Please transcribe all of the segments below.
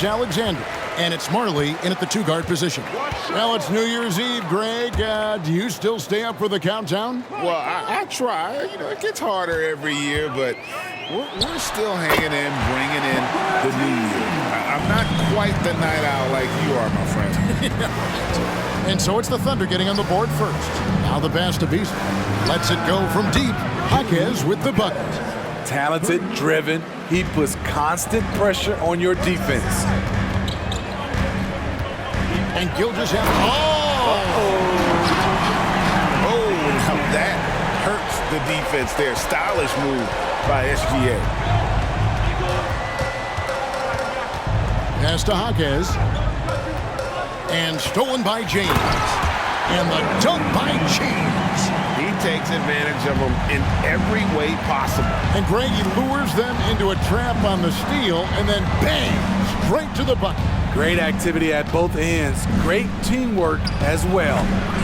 Alexander, and it's Marley in at the two-guard position. Well, it's New Year's Eve, Greg. Do you still stay up for the countdown? Well, I try. You know, it gets harder every year, but we're still hanging in, bringing in the new year. I'm not quite the night owl like you are, my friend. And so it's the Thunder getting on the board first. Now the pass to Beasley. Lets it go from deep. Hawks with the bucket. Talented, driven. He puts constant pressure on your defense. And Gilgeous Oh, now that hurts the defense there. Stylish move by SGA. Pass to Hawks. And stolen by James. And the dunk by James. He takes advantage of them in every way possible. And Greg, he lures them into a trap on the steal and then bang, straight to the bucket. Great activity at both ends. Great teamwork as well.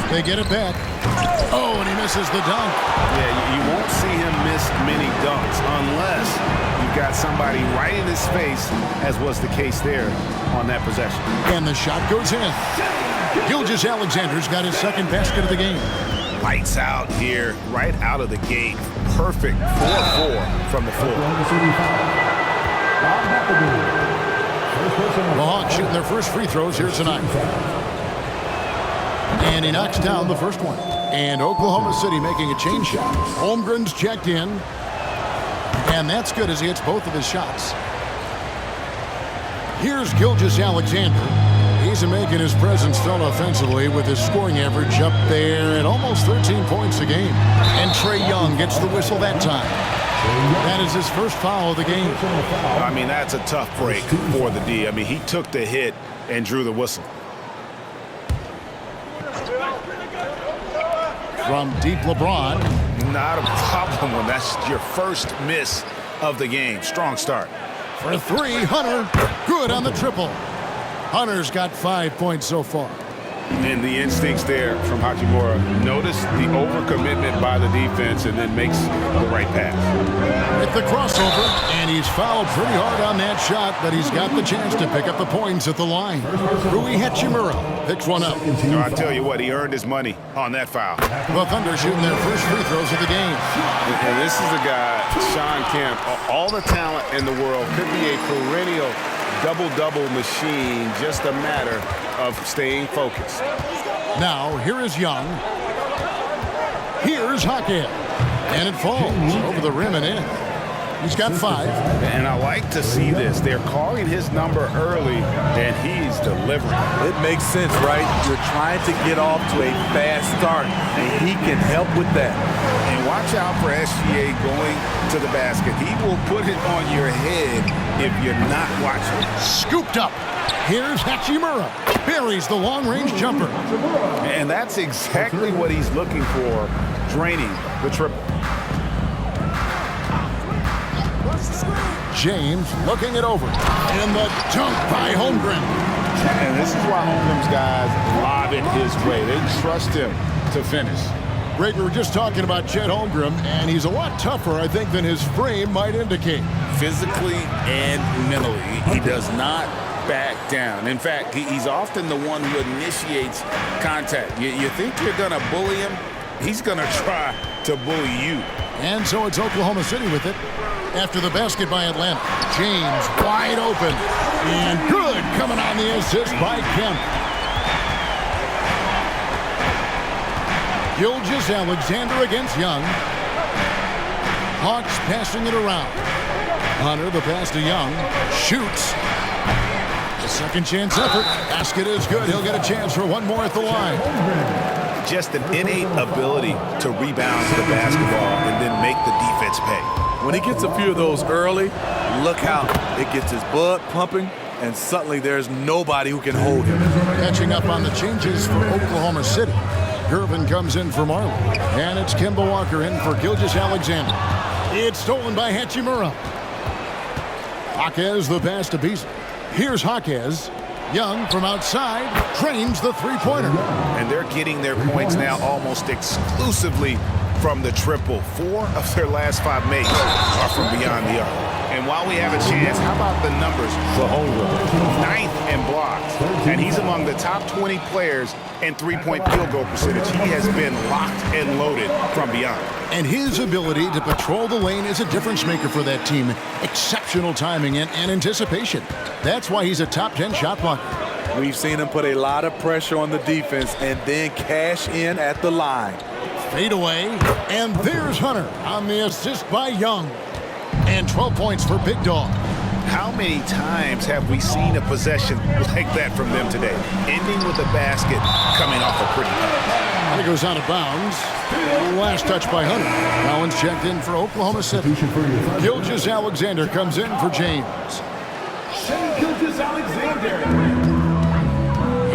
They get it back. Oh, and he misses the dunk. Yeah, you won't see him miss many dunks unless you've got somebody right in his face, as was the case there on that possession. And the shot goes in. Gilgeous Alexander's got his second basket of the game. Lights out here, right out of the gate. Perfect 4-4 from the floor. The Hawks shooting their first free throws here tonight. And he knocks down the first one. And Oklahoma City making a change shot. Holmgren's checked in. And that's good as he hits both of his shots. Here's Gilgeous Alexander. He's making his presence felt offensively with his scoring average up there at almost 13 points a game. And Trae Young gets the whistle that time. That is his first foul of the game. I mean, that's a tough break for the D. I mean, he took the hit and drew the whistle. From deep, LeBron. Not a problem when that's your first miss of the game. Strong start. For three, Hunter. Good on the triple. Hunter's got 5 points so far. And the instincts there from Hachimura. Notice the overcommitment by the defense and then makes the right pass. With the crossover, and he's fouled pretty hard on that shot, but he's got the chance to pick up the points at the line. Rui Hachimura picks one up. No, I tell you what, he earned his money on that foul. The Thunder shooting their first free throws of the game. And this is a guy, Sean Kemp, all the talent in the world, could be a perennial double-double machine, just a matter of staying focused. Now, here is Young. Here's Hawkins. And it falls over the rim and in. He's got 5. And I like to see this. They're calling his number early, and he's delivering. It makes sense, right? You're trying to get off to a fast start, and he can help with that. And watch out for SGA going to the basket. He will put it on your head if you're not watching. Scooped up. Here's Hachimura. Buries the long-range jumper. And that's exactly what he's looking for, draining the triple. James looking it over. And the dunk by Holmgren. And this is why Holmgren's guys lob it his way. They trust him to finish. Greg, we were just talking about Chet Holmgren, and he's a lot tougher, I think, than his frame might indicate. Physically and mentally, he does not back down. In fact, he's often the one who initiates contact. You think you're going to bully him? He's going to try to bully you. And so it's Oklahoma City with it. After the basket by Atlanta. James wide open. And good coming on the assist by Kemp. Gilgeous Alexander against Young. Hawks passing it around. Hunter, the pass to Young. Shoots. The second chance effort. Basket is good. He'll get a chance for one more at the line. Just an innate ability to rebound the basketball and then make the defense pay. When he gets a few of those early, look out. It gets his blood pumping, and suddenly there's nobody who can hold him. Catching up on the changes for Oklahoma City. Gervin comes in for Marley. And it's Kemba Walker in for Gilgeous Alexander. It's stolen by Hachimura. Hawkins the pass to Beasley. Here's Hawkins. Young from outside trains the three-pointer. And they're getting their points now almost exclusively from the triple. 4 of their last 5 makes are from beyond the arc. And while we have a chance, how about the numbers for Holmgren? 9th in blocks, and he's among the top 20 players in three-point field goal percentage. He has been locked and loaded from beyond. And his ability to patrol the lane is a difference maker for that team. Exceptional timing and anticipation. That's why he's a top 10 shot blocker. We've seen him put a lot of pressure on the defense and then cash in at the line. Fade away, and there's Hunter on the assist by Young. And 12 points for Big Dog. How many times have we seen a possession like that from them today? Ending with a basket coming off a pretty pass. And it goes out of bounds. Last touch by Hunter. Collins checked in for Oklahoma City. Gilgeous-Alexander comes in for James. Gilgeous-Alexander.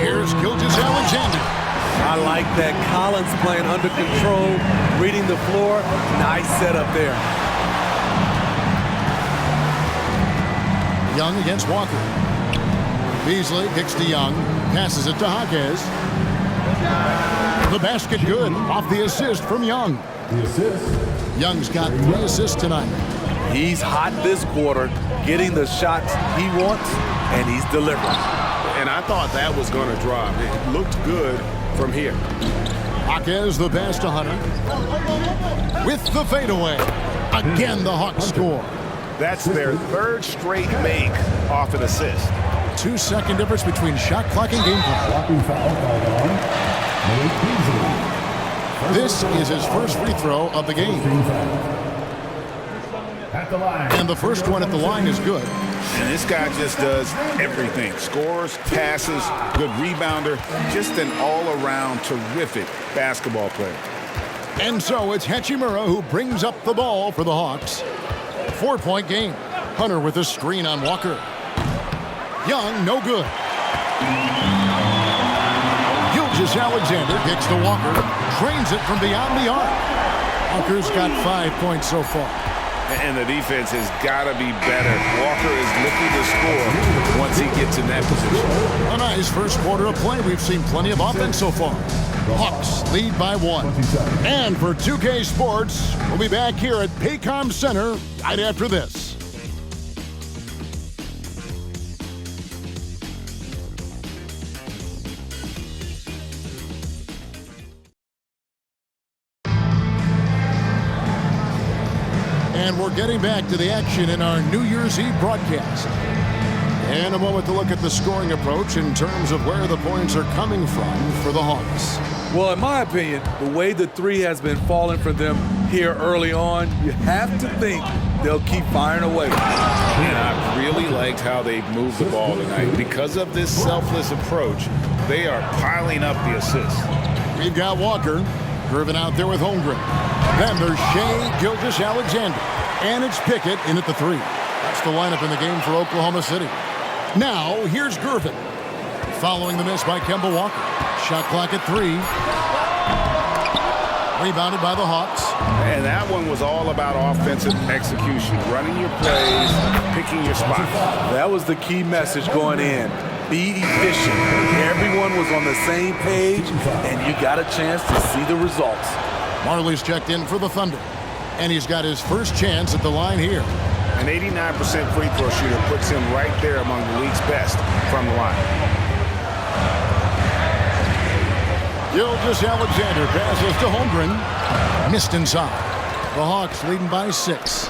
Here's Gilgeous-Alexander. I like that. Collins playing under control, reading the floor. Nice setup there. Young against Walker. Beasley kicks to Young. Passes it to Hawks. The basket good off the assist from Young. The assist. Young's got 3 assists tonight. He's hot this quarter, getting the shots he wants, and he's delivering. And I thought that was going to drop. It looked good from here. Hawks the pass to Hunter. With the fadeaway. Again, the Hawks score. That's their 3rd straight make off an assist. 2-second difference between shot clock and game clock. Blocking foul called on Malik Beasley. This is his first free throw of the game. At the line. And the first one at the line is good. And this guy just does everything. Scores, passes, good rebounder. Just an all-around terrific basketball player. And so it's Hachimura who brings up the ball for the Hawks. 4-point game. Hunter with a screen on Walker. Young, no good. Gilgeous-Alexander kicks to Walker. Trains it from beyond the arc. Walker's got 5 points so far. And the defense has got to be better. Walker is looking to score once he gets in that position. A nice first quarter of play. We've seen plenty of offense so far. Hawks lead by 1. And for 2K Sports, we'll be back here at Paycom Center right after this. And we're getting back to the action in our New Year's Eve broadcast. And a moment to look at the scoring approach in terms of where the points are coming from for the Hawks. Well, in my opinion, the way the 3 has been falling for them here early on, you have to think they'll keep firing away. And I really liked how they've moved the ball tonight. Because of this selfless approach, they are piling up the assists. We've got Walker driven out there with Holmgren. Then there's Shai Gilgeous-Alexander. And it's Pickett in at the 3. That's the lineup in the game for Oklahoma City. Now, here's Gervin. Following the miss by Kemba Walker. Shot clock at 3. Rebounded by the Hawks. And that one was all about offensive execution. Running your plays, picking your spots. That was the key message going in. Be efficient. Everyone was on the same page, and you got a chance to see the results. Marley's checked in for the Thunder. And he's got his first chance at the line here. An 89% free throw shooter puts him right there among the league's best from the line. Gilgeous-Alexander passes to Holmgren. Missed inside. The Hawks leading by 6.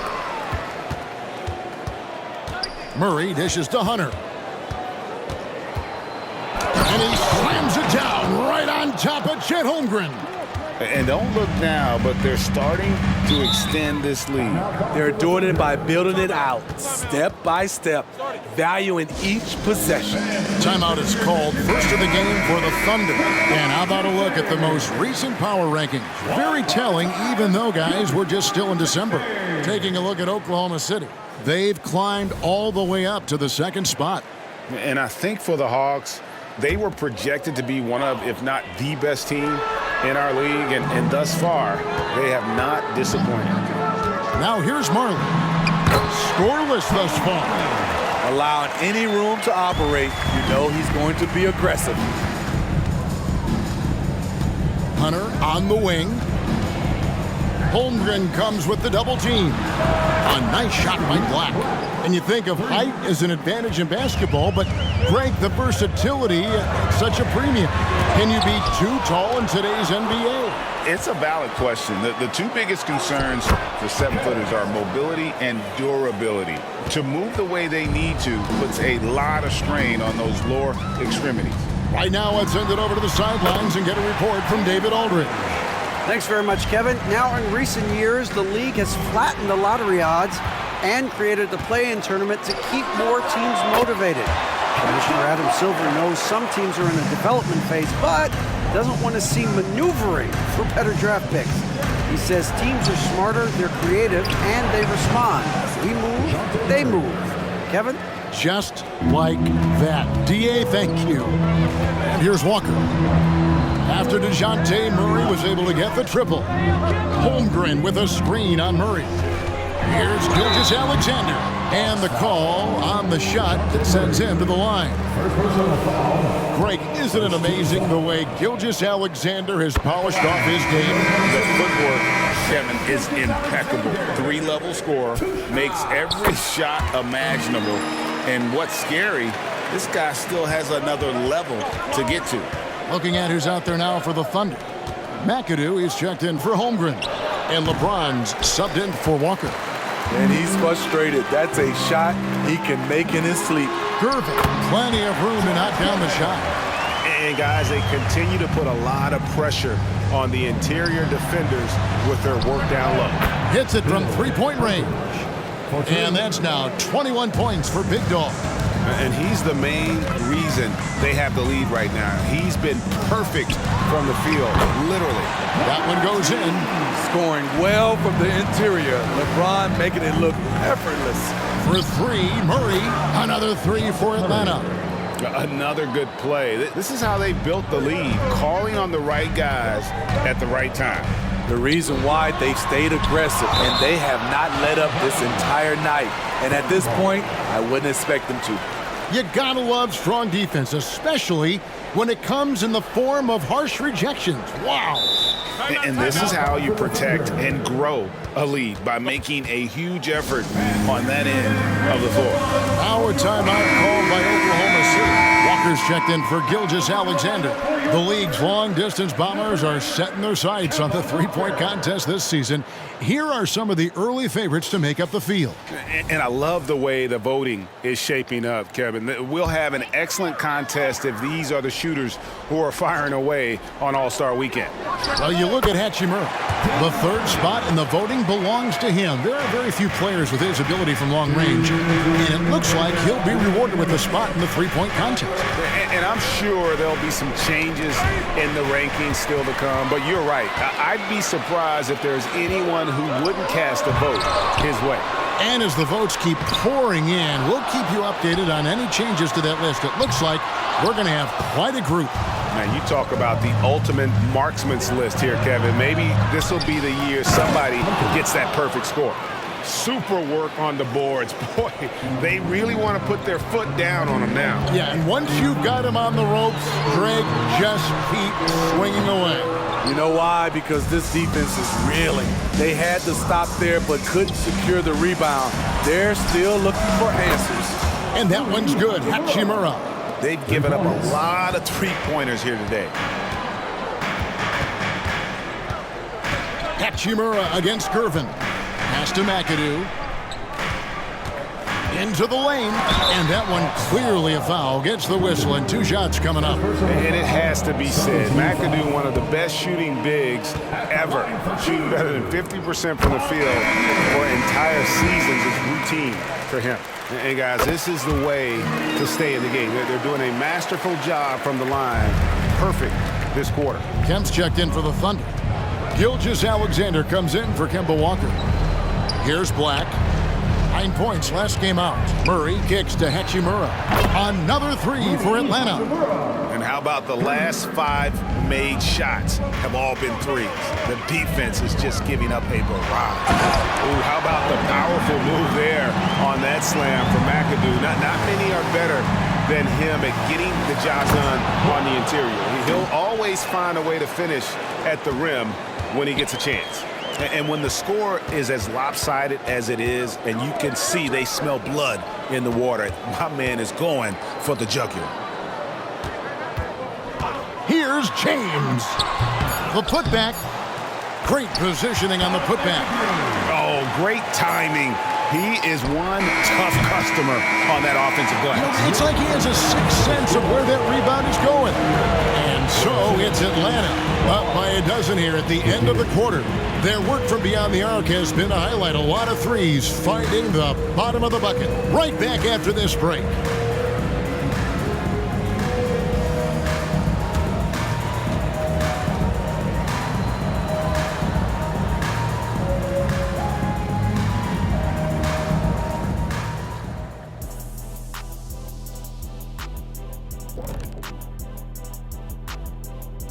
Murray dishes to Hunter. And he slams it down right on top of Chet Holmgren. And don't look now, but they're starting to extend this lead. They're doing it by building it out, step by step, valuing each possession. Timeout is called. First of the game for the Thunder. And how about a look at the most recent power rankings? Very telling, even though, guys, we're just still in December. Taking a look at Oklahoma City. They've climbed all the way up to the 2nd spot. And I think for the Hawks, they were projected to be one of, if not the best team in our league, and thus far, they have not disappointed. Now here's Marley. Scoreless thus far. Allowing any room to operate, you know he's going to be aggressive. Hunter on the wing. Holmgren comes with the double team. A nice shot by Black. And you think of height as an advantage in basketball, but Greg, the versatility at such a premium. Can you be too tall in today's NBA? It's a valid question. The two biggest concerns for 7-footers are mobility and durability. To move the way they need to puts a lot of strain on those lower extremities. Right now, let's send it over to the sidelines and get a report from David Aldridge. Thanks very much, Kevin. Now, in recent years, the league has flattened the lottery odds and created the play-in tournament to keep more teams motivated. Commissioner Adam Silver knows some teams are in a development phase, but doesn't want to see maneuvering for better draft picks. He says teams are smarter, they're creative, and they respond. We move, they move. Kevin? Just like that. D.A., thank you. And here's Walker. After DeJounte Murray was able to get the triple. Holmgren with a screen on Murray. Here's Gilgeous-Alexander. And the call on the shot that sends him to the line. Greg, isn't it amazing the way Gilgeous-Alexander has polished off his game? The footwork, Kevin, is impeccable. 3-level scorer, makes every shot imaginable. And what's scary, this guy still has another level to get to. Looking at who's out there now for the Thunder. McAdoo is checked in for Holmgren. And LeBron's subbed in for Walker. And he's frustrated. That's a shot he can make in his sleep. Gervin, plenty of room to knock down the shot. And guys, they continue to put a lot of pressure on the interior defenders with their work down low. Hits it from three-point range. And that's now 21 points for Big Dog. And he's the main reason they have the lead right now. He's been perfect from the field, literally. That one goes in. Scoring well from the interior. LeBron making it look effortless. For three, Murray. Another three for Atlanta. Another good play. This is how they built the lead, calling on the right guys at the right time. The reason why they've stayed aggressive, and they have not let up this entire night. And at this point, I wouldn't expect them to. You gotta love strong defense, especially when it comes in the form of harsh rejections. Wow. And this is how you protect and grow a lead, by making a huge effort on that end of the floor. Our timeout called by Oklahoma City. Walker's checked in for Gilgeous-Alexander. The league's long-distance bombers are setting their sights on the three-point contest this season. Here are some of the early favorites to make up the field. And I love the way the voting is shaping up, Kevin. We'll have an excellent contest if these are the shooters who are firing away on All-Star Weekend. Well, you look at Hachimura. The third spot in the voting belongs to him. There are very few players with his ability from long range, and it looks like he'll be rewarded with a spot in the three-point contest. And I'm sure there'll be some changes in the rankings still to come, but you're right. I'd be surprised if there's anyone who wouldn't cast a vote his way. And as the votes keep pouring in, we'll keep you updated on any changes to that list. It looks like we're going to have quite a group. Man, you talk about the ultimate marksman's list here, Kevin. Maybe this will be the year somebody gets that perfect score. Super work on the boards. Boy, they really want to put their foot down on them now. Yeah, and once you've got him on the ropes, Greg, just keep swinging away. You know why? Because this defense is reeling. They had to stop there but couldn't secure the rebound. They're still looking for answers. And that one's good. Hachimura. They've given up a lot of three-pointers here today. Hachimura against Gervin. Pass to McAdoo. Into the lane. And that one clearly a foul. Gets the whistle, and two shots coming up. And it has to be said, McAdoo, one of the best shooting bigs ever. Shooting better than 50% from the field for entire seasons is routine for him. And guys, this is the way to stay in the game. They're doing a masterful job from the line. Perfect this quarter. Kemp's checked in for the Thunder. Gilgeous-Alexander comes in for Kemba Walker. Here's Black. 9 points last game out. Murray kicks to Hachimura. Another three for Atlanta. And how about the last 5 made shots have all been threes? The defense is just giving up a barrage. Ooh, how about the powerful move there on that slam from McAdoo? Not many are better than him at getting the job done on the interior. He'll always find a way to finish at the rim when he gets a chance. And when the score is as lopsided as it is, and you can see they smell blood in the water, my man is going for the jugular. Here's James. The putback. Great positioning on the putback. Oh, great timing. He is one tough customer on that offensive glass. It's like he has a sixth sense of where that rebound is going. And so it's Atlanta up by a dozen here at the end of the quarter. Their work from beyond the arc has been to highlight a lot of threes, finding the bottom of the bucket. Right back after this break.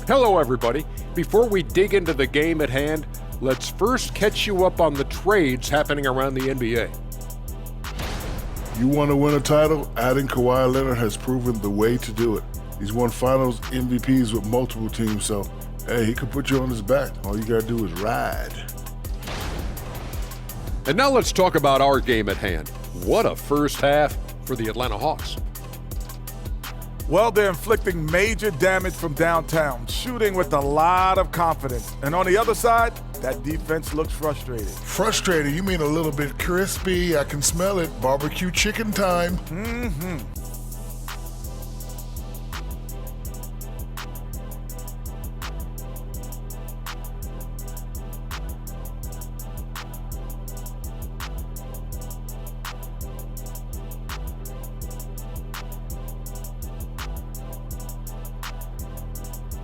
Hello, everybody. Before we dig into the game at hand, let's first catch you up on the trades happening around the NBA. You want to win a title? Adding Kawhi Leonard has proven the way to do it. He's won finals MVPs with multiple teams, so, hey, he could put you on his back. All you got to do is ride. And now let's talk about our game at hand. What a first half for the Atlanta Hawks. Well, they're inflicting major damage from downtown, shooting with a lot of confidence. And on the other side, that defense looks frustrated. Frustrated? You mean a little bit crispy? I can smell it. Barbecue chicken time.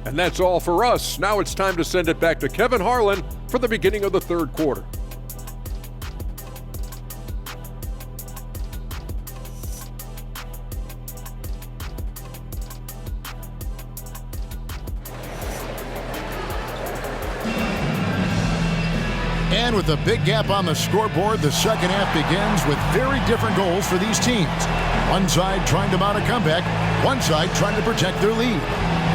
And that's all for us. Now it's time to send it back to Kevin Harlan for the beginning of the third quarter. And with a big gap on the scoreboard, the second half begins with very different goals for these teams. One side trying to mount a comeback, one side trying to protect their lead.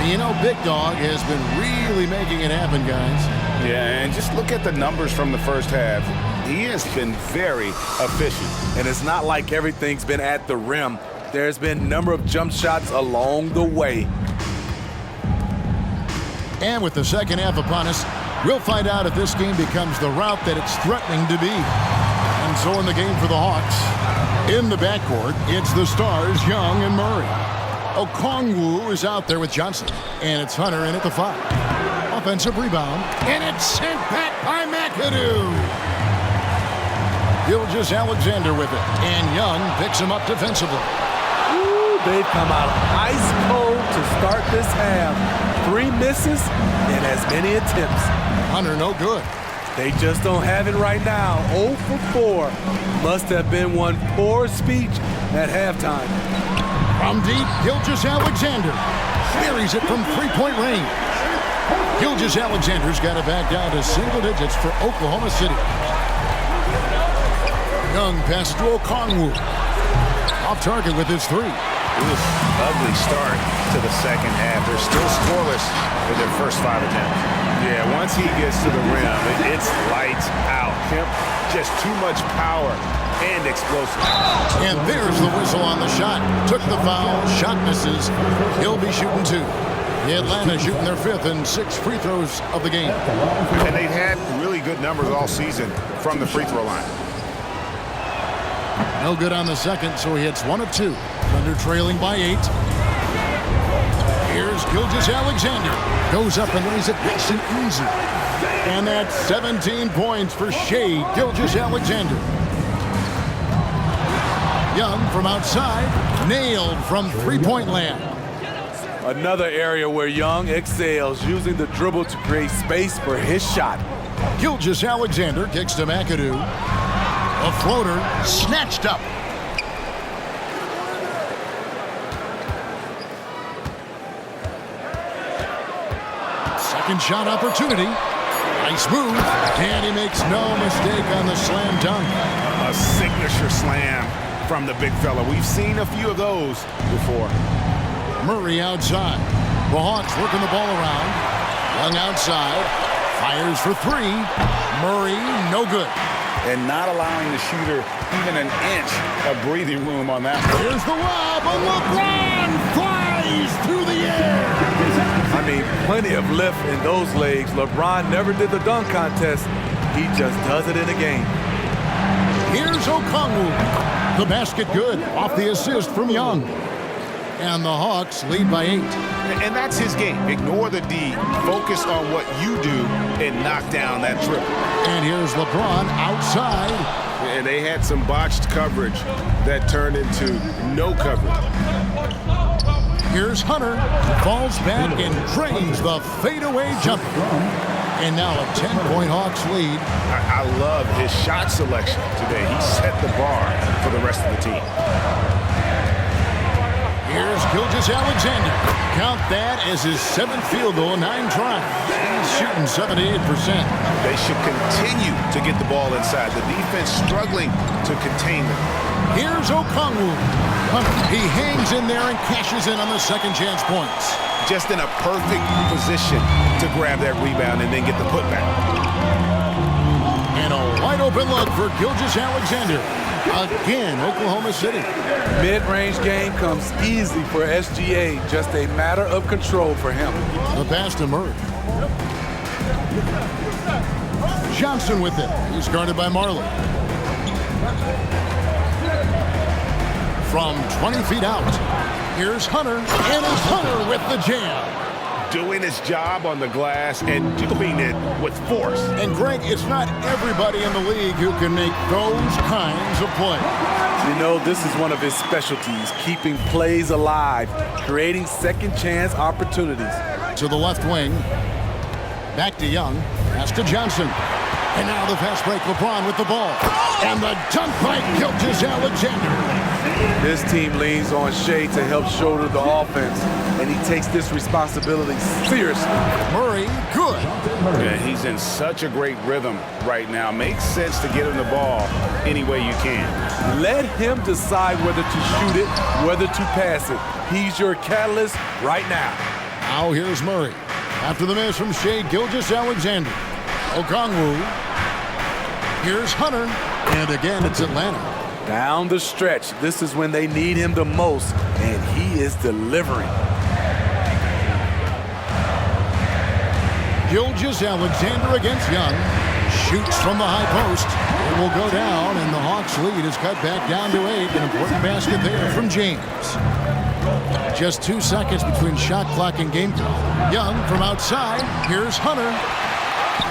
You know, Big Dog has been really making it happen, guys. Yeah, and just look at the numbers from the first half. He has been very efficient. And it's not like everything's been at the rim. There's been a number of jump shots along the way. And with the second half upon us, we'll find out if this game becomes the route that it's threatening to be. And so in the game for the Hawks, in the backcourt, it's the stars, Young and Murray. Okongwu is out there with Johnson, and it's Hunter in at the 5. Offensive rebound, and it's sent back by McAdoo. Gilgeous-Alexander with it, and Young picks him up defensively. Ooh, they've come out ice cold to start this half. 3 misses and as many attempts. Hunter no good. They just don't have it right now. 0 for 4. Must have been one poor speech at halftime. From deep, Gilgeous-Alexander buries it from three-point range. Gilgeous-Alexander's got it back down to single digits for Oklahoma City. Young passes to Okongwu. Off target with his 3. Ugly start to the second half. They're still scoreless for their first 5 attempts. Yeah, once he gets to the rim, it's lights out. Kemp, just too much power and explosive. And there's the whistle on the shot. Took the foul, shot misses. He'll be shooting 2. The Atlanta shooting their 5th and 6th free throws of the game. And they've had really good numbers all season from the free throw line. No good on the second, so he hits 1 of 2. Thunder trailing by 8. Here's Gilgeous-Alexander. Goes up and lays it nice and easy. And that's 17 points for Shea Gilgeous-Alexander. Young from outside, nailed from three-point land. Another area where Young excels, using the dribble to create space for his shot. Gilgeous-Alexander kicks to McAdoo. A floater snatched up. Second shot opportunity. Nice move. And he makes no mistake on the slam dunk. A signature slam from the big fella. We've seen a few of those before. Murray outside. The Hawks working the ball around. Young outside. Fires for three. Murray, no good. And not allowing the shooter even an inch of breathing room on that one. Here's the lob, and LeBron flies through the air. I mean, plenty of lift in those legs. LeBron never did the dunk contest. He just does it in a game. Here's Okongwu. The basket good off the assist from Young. And the Hawks lead by 8. And that's his game. Ignore the D. Focus on what you do and knock down that triple. And here's LeBron outside. And they had some botched coverage that turned into no coverage. Here's Hunter. Falls back and drains the fadeaway jumper. And now a 10-point Hawks lead. I love his shot selection today. He set the bar for the rest of the team. Here's Gilgeous-Alexander. Count that as his 7th field goal, 9 tries. He's shooting 78%. They should continue to get the ball inside. The defense struggling to contain them. Here's Okongwu. He hangs in there and cashes in on the second chance points. Just in a perfect position to grab that rebound and then get the putback. And a wide open look for Gilgeous-Alexander. Again, Oklahoma City. Mid-range game comes easy for SGA. Just a matter of control for him. The pass to Murray. Johnson with it. He's guarded by Marley. From 20 feet out, here's Hunter. And it's Hunter with the jam. Doing his job on the glass and doing it with force. And Greg, it's not everybody in the league who can make those kinds of plays. You know, this is one of his specialties, keeping plays alive, creating second chance opportunities. To the left wing. Back to Young. Pass to Johnson. And now the fast break, LeBron with the ball. And the dunk by Gilgeous-Alexander. This team leans on Shea to help shoulder the offense, and he takes this responsibility seriously. Murray, good. Yeah, he's in such a great rhythm right now. Makes sense to get him the ball any way you can. Let him decide whether to shoot it, whether to pass it. He's your catalyst right now. Now here's Murray. After the miss from Shea Gilgeous-Alexander. Okongwu. Here's Hunter. And again, it's Atlanta. Down the stretch, this is when they need him the most, and he is delivering. Gilgeous-Alexander against Young. Shoots from the high post. It will go down, and the Hawks' lead is cut back down to 8. An important basket there from James. Just 2 seconds between shot clock and game time. Young from outside. Here's Hunter.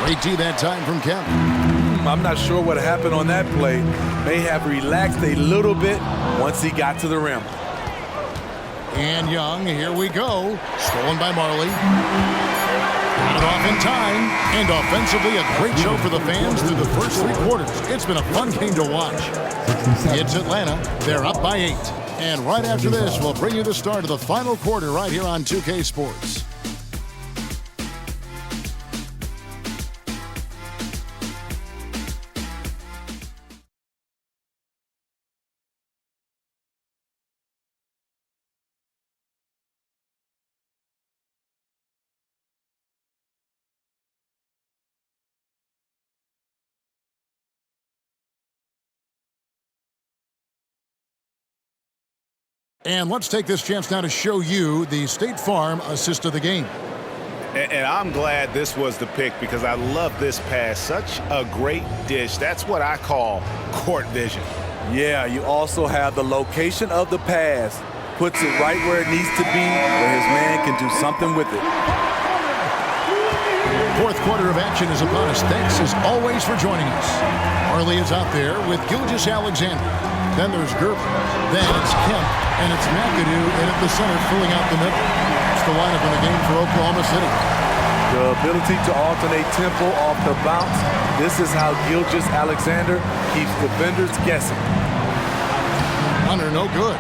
Great D that time from Kemp. I'm not sure what happened on that play. May have relaxed a little bit once he got to the rim. And Young, here we go. Stolen by Marley. Got it off in time. And offensively, a great show for the fans through the first 3 quarters. It's been a fun game to watch. It's Atlanta. They're up by 8. And right after this, we'll bring you the start of the final quarter right here on 2K Sports. And let's take this chance now to show you the State Farm assist of the game. And I'm glad this was the pick because I love this pass. Such a great dish. That's what I call court vision. Yeah, you also have the location of the pass. Puts it right where it needs to be, where his man can do something with it. Fourth quarter of action is upon us. Thanks as always for joining us. Marley is out there with Gilgeous-Alexander. Then there's Gerber. Then it's Kemp. And it's McAdoo in at the center, filling out the middle. It's the lineup in the game for Oklahoma City. The ability to alternate tempo off the bounce. This is how Gilgeous-Alexander keeps defenders guessing. Hunter, no good.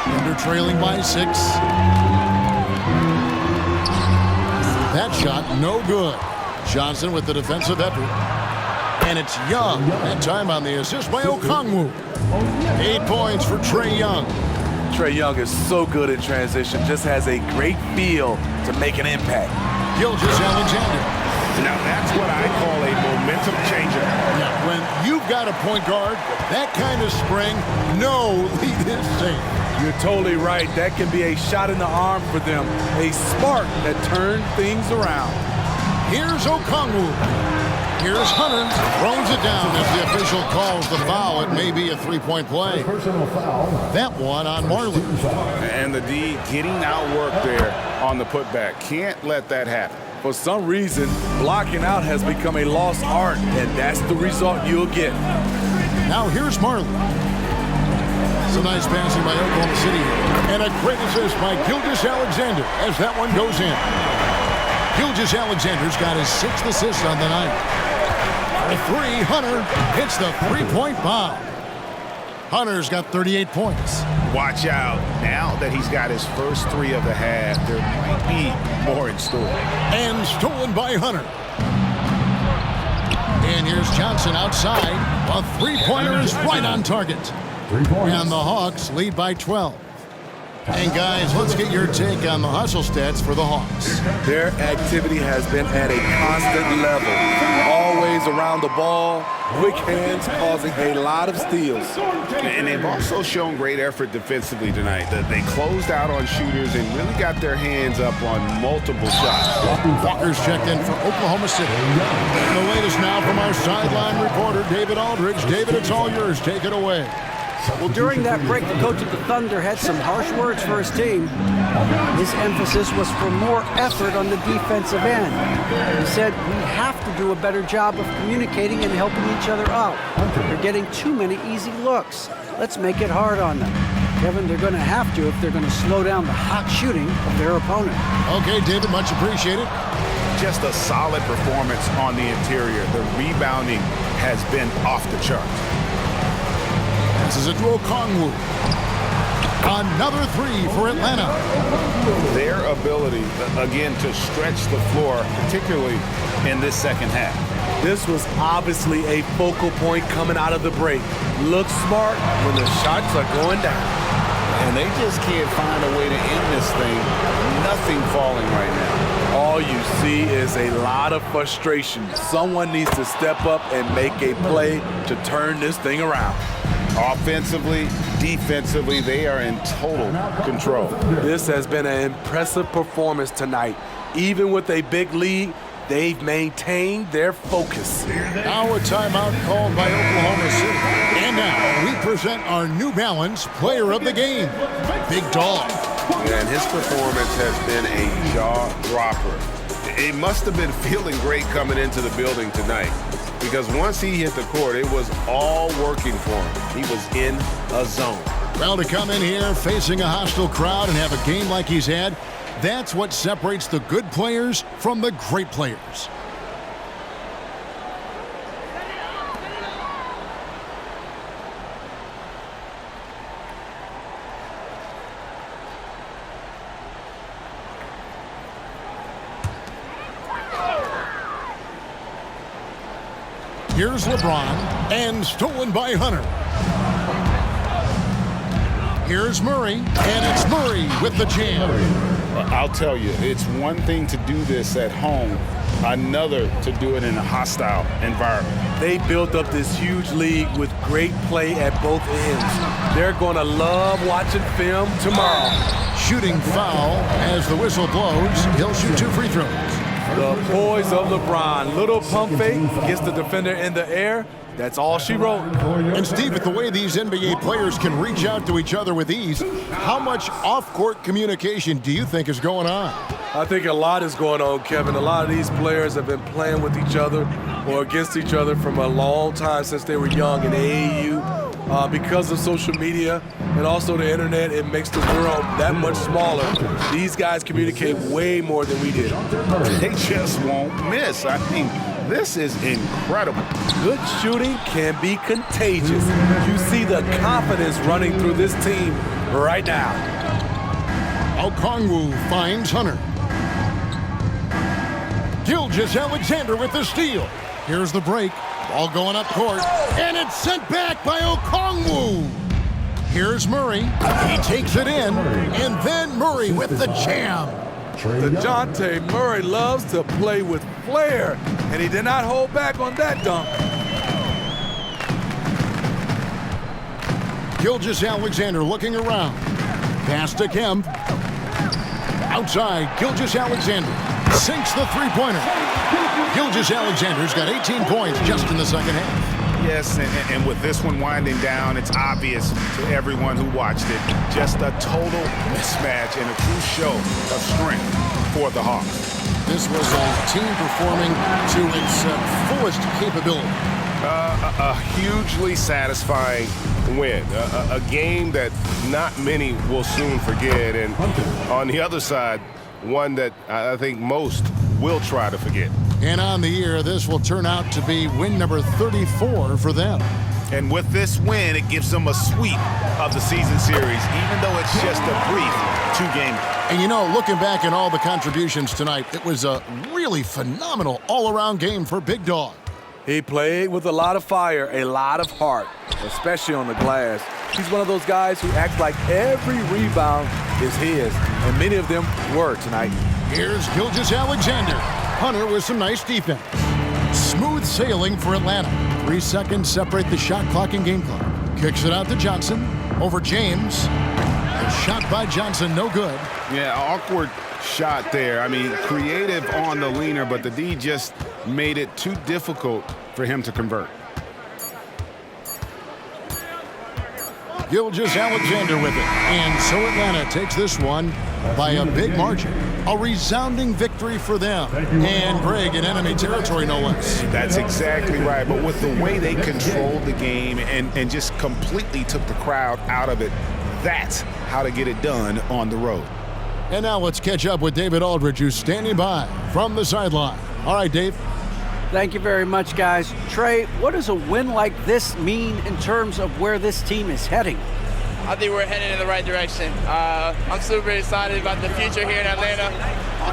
Thunder trailing by 6. That shot, no good. Johnson with the defensive effort. And it's Young. That time on the assist by Okongwu. 8 points for Trae Young. Trae Young is so good in transition. Just has a great feel to make an impact. Gilgeous-Alexander. Now, that's what I call a momentum changer. Yeah, when you've got a point guard, that kind of spring, no lead is safe. You're totally right. That can be a shot in the arm for them, a spark that turns things around. Here's Okongwu. Here's Hunter. Throws it down as the official calls the foul. It may be a three-point play. Personal foul. That one on Marley. And the D getting outworked there on the putback. Can't let that happen. For some reason, blocking out has become a lost art, and that's the result you'll get. Now here's Marley. Some nice passing by Oklahoma City. And a great assist by Gilgeous-Alexander as that one goes in. Gilgeous-Alexander's got his 6th assist on the night. For 3, Hunter hits the three-point bomb. Hunter's got 38 points. Watch out. Now that he's got his first 3 of the half, there might be more in store. And stolen by Hunter. And here's Johnson outside. A three-pointer is right on target. 3 points. And the Hawks lead by 12. And guys, let's get your take on the hustle stats for the Hawks. Their activity has been at a constant level. Always around the ball, quick hands causing a lot of steals. And they've also shown great effort defensively tonight. They closed out on shooters and really got their hands up on multiple shots. Walker's checked in for Oklahoma City. And the latest now from our sideline reporter, David Aldridge. David, it's all yours. Take it away. Well, during that break, the coach of the Thunder had some harsh words for his team. His emphasis was for more effort on the defensive end. He said, we have to do a better job of communicating and helping each other out. They're getting too many easy looks. Let's make it hard on them. Kevin, they're going to have to if they're going to slow down the hot shooting of their opponent. Okay, David, much appreciated. Just a solid performance on the interior. The rebounding has been off the charts. This is a to Okongwu. Another 3 for Atlanta. Their ability, again, to stretch the floor, particularly in this second half. This was obviously a focal point coming out of the break. Look smart when the shots are going down. And they just can't find a way to end this thing. Nothing falling right now. All you see is a lot of frustration. Someone needs to step up and make a play to turn this thing around. Offensively, defensively, they are in total control. This has been an impressive performance tonight. Even with a big lead, they've maintained their focus. Now a timeout called by Oklahoma City. And now we present our New Balance Player of the Game, Big Dog. And his performance has been a jaw-dropper. He must have been feeling great coming into the building tonight, because once he hit the court, it was all working for him. He was in a zone. Well, to come in here facing a hostile crowd and have a game like he's had, that's what separates the good players from the great players. Here's LeBron, and stolen by Hunter. Here's Murray, and it's Murray with the jam. I'll tell you, it's one thing to do this at home, another to do it in a hostile environment. They built up this huge league with great play at both ends. They're going to love watching film tomorrow. Shooting foul as the whistle blows. He'll shoot 2 free throws. The boys of LeBron. Little pump fake, gets the defender in the air. That's all she wrote. And Steve, with the way these NBA players can reach out to each other with ease, how much off-court communication do you think is going on? I think a lot is going on, Kevin. A lot of these players have been playing with each other or against each other from a long time since they were young in AAU. Because of social media and also the internet, it makes the world that much smaller. These guys communicate way more than we did. They just won't miss. I mean, this is incredible. Good shooting can be contagious. You see the confidence running through this team right now. Okongwu finds Hunter. Gilgeous-Alexander with the steal. Here's the break. Ball going up court. And it's sent back by Okongwu. Here's Murray. He takes it in. And then Murray with the jam. DeJounte Murray loves to play with flair, and he did not hold back on that dunk. Gilgeous-Alexander looking around. Pass to Kemp. Outside, Gilgeous-Alexander sinks the three-pointer. Gilgeous-Alexander's got 18 points just in the second half. Yes, and with this one winding down, it's obvious to everyone who watched it. Just a total mismatch and a true show of strength for the Hawks. This was a team performing to its fullest capability. A hugely satisfying win. A game that not many will soon forget. And on the other side, one that I think most will try to forget. And on the year, this will turn out to be win number 34 for them. And with this win, it gives them a sweep of the season series, even though it's just a brief two-game. And you know, looking back at all the contributions tonight, it was a really phenomenal all-around game for Big Dog. He played with a lot of fire, a lot of heart, especially on the glass. He's one of those guys who acts like every rebound is his, and many of them were tonight. Here's Gilgeous-Alexander. Hunter with some nice defense. Smooth sailing for Atlanta. 3 seconds separate the shot clock and game clock. Kicks it out to Johnson. Over James. A shot by Johnson, no good. Yeah, awkward shot there. I mean, creative on the leaner, but the D just made it too difficult for him to convert. Gilgeous-Alexander with it. And so Atlanta takes this one by a big margin. A resounding victory for them. And Greg in enemy territory, no less. That's exactly right. But with the way they controlled the game and just completely took the crowd out of it, that's how to get it done on the road. And now let's catch up with David Aldridge, who's standing by from the sideline. All right, Dave. Thank you very much, guys. Trey, what does a win like this mean in terms of where this team is heading? I think we're heading in the right direction. I'm super excited about the future here in Atlanta,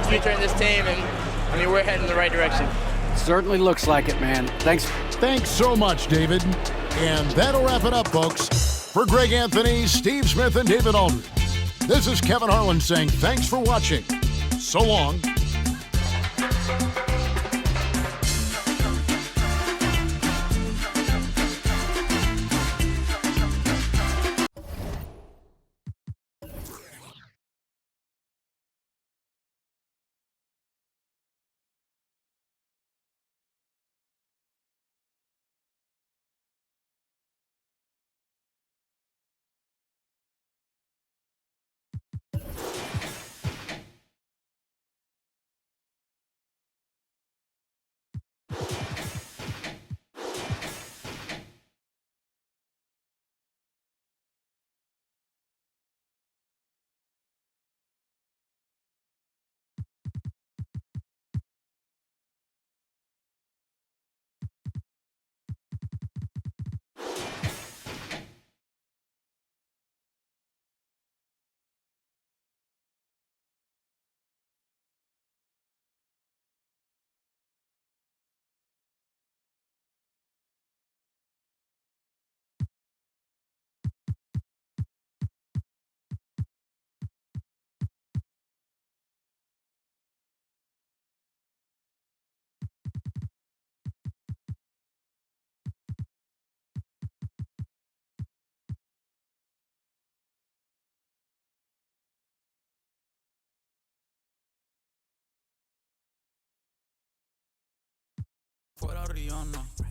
the future in this team, and I mean, we're heading in the right direction. Certainly looks like it, man. Thanks. Thanks so much, David. And that'll wrap it up, folks. For Greg Anthony, Steve Smith, and David Aldridge, this is Kevin Harlan saying thanks for watching. So long. Fuera Rihanna.